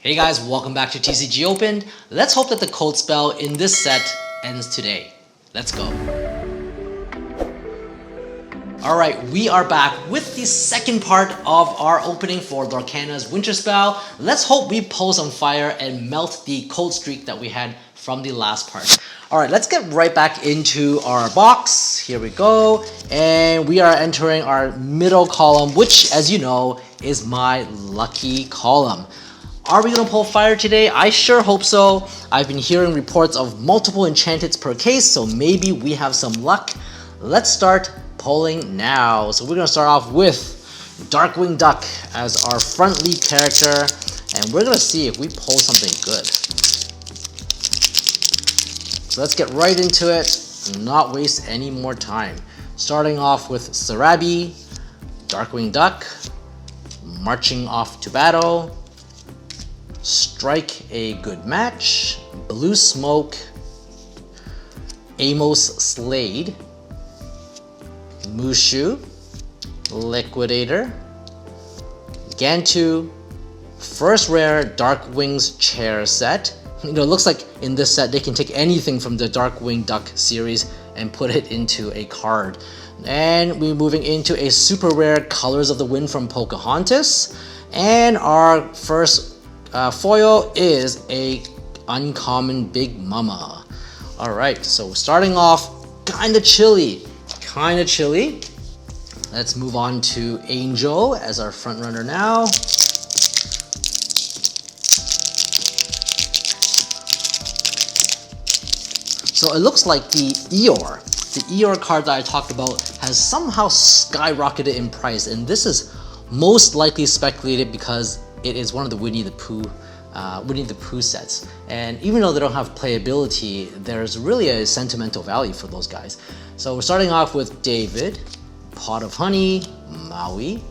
Hey guys, welcome back to TCG Open. Let's hope that the cold spell in this set ends today. Let's go. Alright, we are back with the second part of our opening for Lorcana's Winterspell. Let's hope we pull some fire and melt the cold streak that we had from the last part. Alright, let's get right back into our box. Here we go. And we are entering our middle column, which, as you know, is my lucky column. Are we going to pull fire today? I sure hope so. I've been hearing reports of multiple enchanteds per case, so maybe we have some luck. Let's start pulling now. So we're going to start off with Darkwing Duck as our front lead character, and we're going to see if we pull something good. So let's get right into it and not waste any more time. Starting off with Sarabi, Darkwing Duck, marching off to battle. Strike a good match, Blue Smoke, Amos Slade, Mushu, Liquidator, Gantu, first rare Darkwing's chair set. You know, it looks like in this set they can take anything from the Darkwing Duck series and put it into a card. And we're moving into a super rare Colors of the Wind from Pocahontas. And our first foil is a uncommon Big Mama. Alright, so starting off kinda chilly. Let's move on to Angel as our front runner now. So it looks like the Eeyore card that I talked about has somehow skyrocketed in price, and this is most likely speculated because it is one of the Winnie the Pooh sets. And even though they don't have playability, there's really a sentimental value for those guys. So we're starting off with David, Pot of Honey, Maui,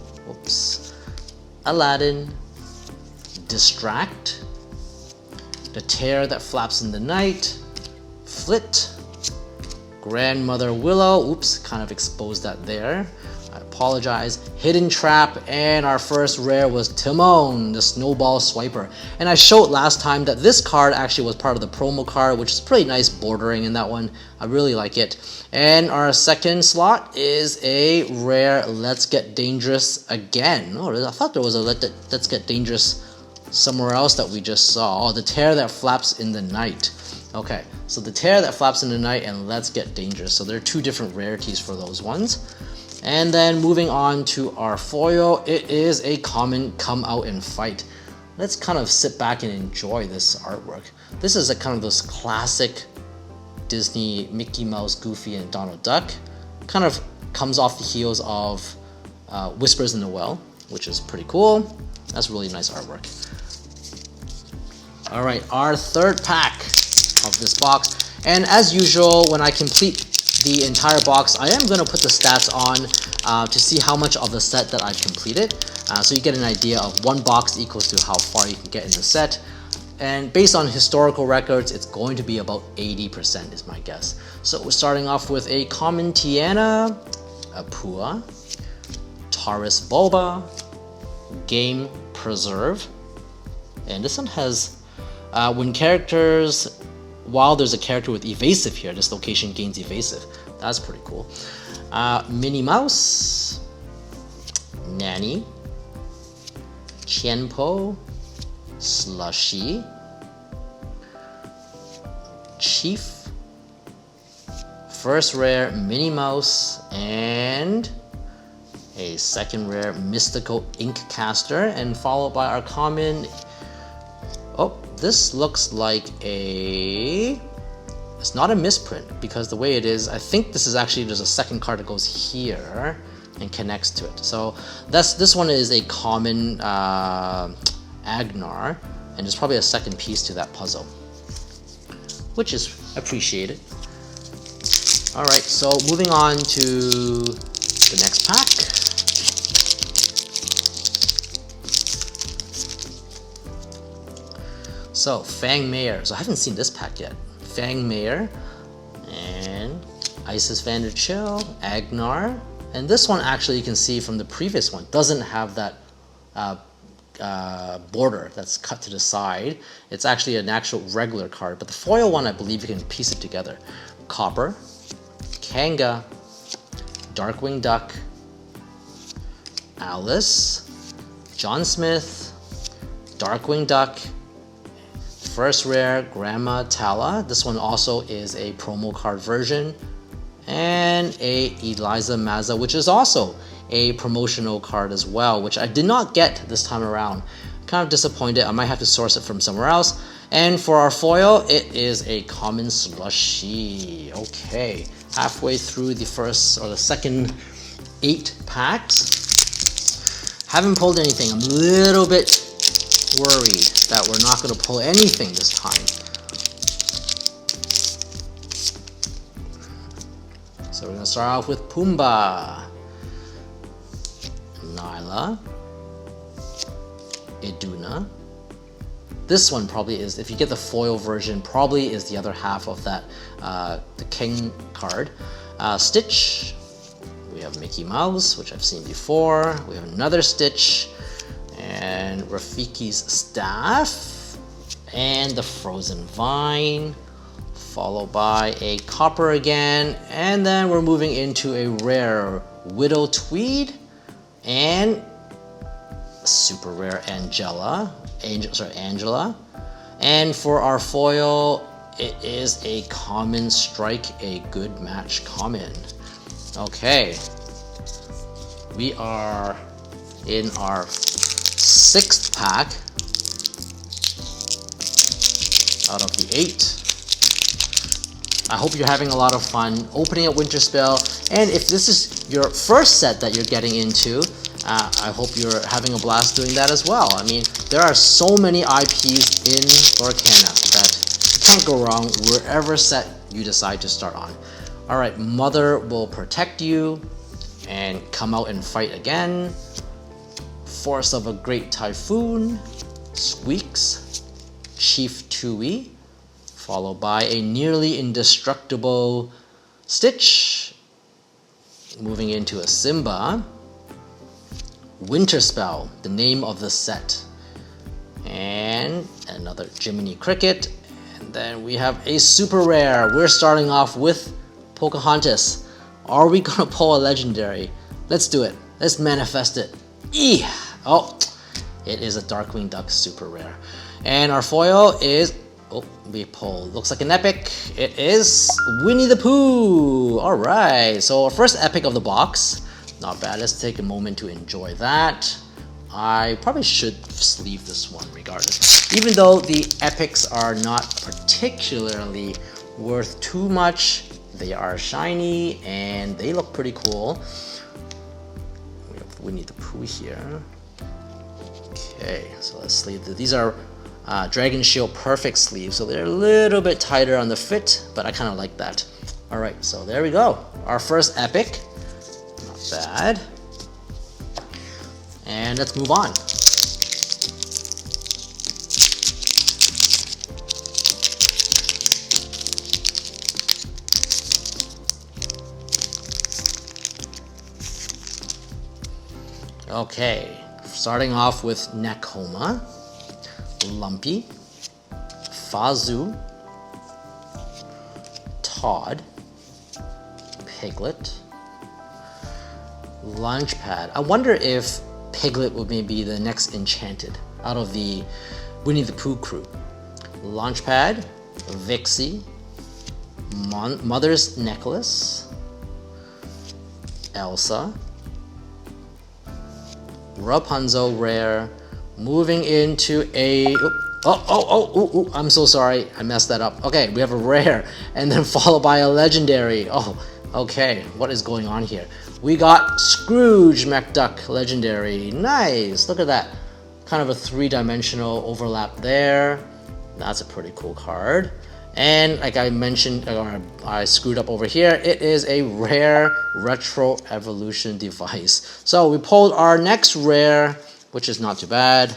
Aladdin, Distract, The Tear That Flaps in the Night, Flit, Grandmother Willow, kind of exposed that there. I apologize. Hidden Trap, and our first rare was Timon, the Snowball Swiper. And I showed last time that this card actually was part of the promo card, which is pretty nice bordering in that one. I really like it. And our second slot is a rare Let's Get Dangerous again. Oh, I thought there was a Let's Get Dangerous somewhere else that we just saw. Oh, The Tear That Flaps in the Night. Okay, so The Tear That Flaps in the Night and Let's Get Dangerous. So there are two different rarities for those ones. And then moving on to our foil, it is a common Come Out and Fight. Let's kind of sit back and enjoy this artwork. This is a kind of this classic Disney Mickey Mouse, Goofy, and Donald Duck. Kind of comes off the heels of Whispers in the Well, which is pretty cool. That's really nice artwork. All right, our third pack of this box. And as usual, when I complete the entire box, I am going to put the stats on to see how much of the set that I've completed. So you get an idea of one box equals to how far you can get in the set. And based on historical records, it's going to be about 80% is my guess. So we're starting off with a common Tiana, a Pua, Taurus Bulba, Game Preserve. And this one has, while there's a character with evasive here, this location gains evasive. That's pretty cool. Minnie Mouse, Nanny, Qianpo, Slushy, Chief, first rare Minnie Mouse, and a second rare Mystical Inkcaster, and followed by our common. Oh, this looks like it's not a misprint, because the way it is, I think this is actually, there's a second card that goes here and connects to it. So this one is a common Agnar, and there's probably a second piece to that puzzle, which is appreciated. All right, so moving on to the next pack. So, Fang Mayor. So I haven't seen this pack yet. Fang Mayor, and Isis Vanderchill, Agnar, and this one actually you can see from the previous one doesn't have that border that's cut to the side. It's actually an actual regular card, but the foil one, I believe you can piece it together. Copper, Kanga, Darkwing Duck, Alice, John Smith, Darkwing Duck, first rare, Grandma Tala. This one also is a promo card version. And a Eliza Mazza, which is also a promotional card as well, which I did not get this time around. Kind of disappointed. I might have to source it from somewhere else. And for our foil, it is a common Slushy. Okay, halfway through the first or the second 8 packs. Haven't pulled anything. I'm a little bit worried that we're not going to pull anything this time. So we're going to start off with Pumbaa, Nyla, Iduna. This one probably is, if you get the foil version, probably is the other half of that, the King card. Stitch, we have Mickey Mouse, which I've seen before. We have another Stitch, and Rafiki's Staff, and the Frozen Vine, followed by a copper again, and then we're moving into a rare Widow Tweed and super rare Angela. And for our foil, it is a common Strike a Good Match common. Okay, we are in our 6th pack out of the 8. I hope you're having a lot of fun opening up Winterspell, and if this is your first set that you're getting into, I hope you're having a blast doing that as well. I mean, there are so many IPs in Lorcana that you can't go wrong wherever set you decide to start on. Alright, Mother will protect you and come out and fight again. Force of a Great Typhoon, Squeaks, Chief Tui, followed by a nearly indestructible Stitch, moving into a Simba, Winterspell, the name of the set, and another Jiminy Cricket, and then we have a super rare. We're starting off with Pocahontas. Are we gonna pull a legendary? Let's do it. Let's manifest it. Oh, it is a Darkwing Duck super rare. And our foil is, oh, we pulled, looks like an epic. It is Winnie the Pooh. All right, so our first epic of the box. Not bad. Let's take a moment to enjoy that. I probably should sleeve this one regardless. Even though the epics are not particularly worth too much, they are shiny and they look pretty cool. We have Winnie the Pooh here. Okay, so let's sleeve this. These are Dragon Shield Perfect sleeves, so they're a little bit tighter on the fit, but I kind of like that. All right, so there we go. Our first epic. Not bad. And let's move on. Okay, starting off with Nakoma, Lumpy, Fazu, Todd, Piglet, Launchpad. I wonder if Piglet would maybe be the next Enchanted out of the Winnie the Pooh crew. Launchpad, Vixie, Mother's Necklace, Elsa, Rapunzel rare, moving into a, I'm so sorry, I messed that up. Okay, we have a rare, and then followed by a legendary. Oh, okay, what is going on here? We got Scrooge McDuck legendary. Nice, look at that. Kind of a 3-dimensional overlap there. That's a pretty cool card. And like I mentioned, I screwed up over here, it is a rare retro evolution device. So we pulled our next rare, which is not too bad.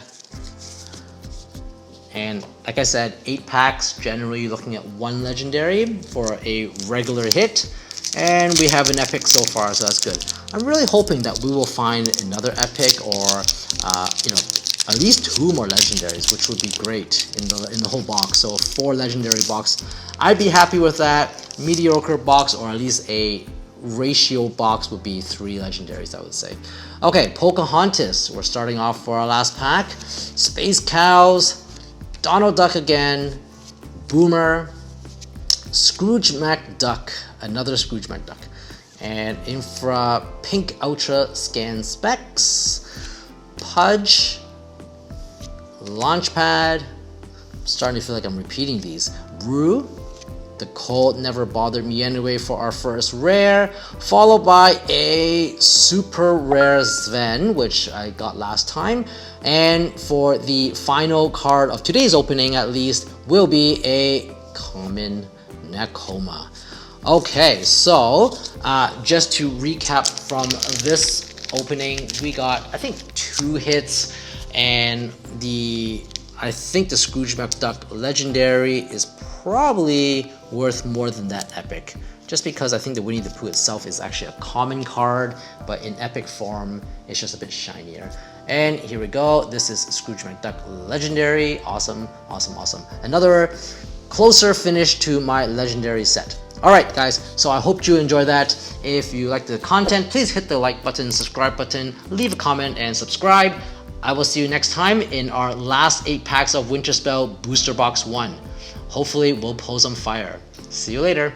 And like I said, 8 packs, generally looking at 1 legendary for a regular hit. And we have an epic so far, so that's good. I'm really hoping that we will find another epic or at least 2 more legendaries, which would be great in the whole box. So a 4 legendary box, I'd be happy with that. Mediocre box, or at least a ratio box, would be 3 legendaries, I would say. Okay, Pocahontas, we're starting off for our last pack. Space Cows, Donald Duck again, Boomer, Scrooge McDuck, another Scrooge McDuck, and Infra Pink Ultra Scan Specs, Pudge, Launchpad, I'm starting to feel like I'm repeating these, Brew, the Cold Never Bothered Me Anyway for our first rare, followed by a super rare Sven, which I got last time, and for the final card of today's opening at least will be a common Nekoma. Okay, so just to recap from this opening, we got I think 2 hits, and I think the Scrooge McDuck legendary is probably worth more than that epic, just because I think the Winnie the Pooh itself is actually a common card, but in epic form it's just a bit shinier. And here we go, this is Scrooge McDuck legendary. Awesome, awesome, awesome. Another closer finish to my legendary set. Alright guys, so I hope you enjoy that. If you like the content, please hit the like button, subscribe button, leave a comment and subscribe. I will see you next time in our last 8 packs of Winterspell Booster Box 1. Hopefully we'll pull some fire. See you later.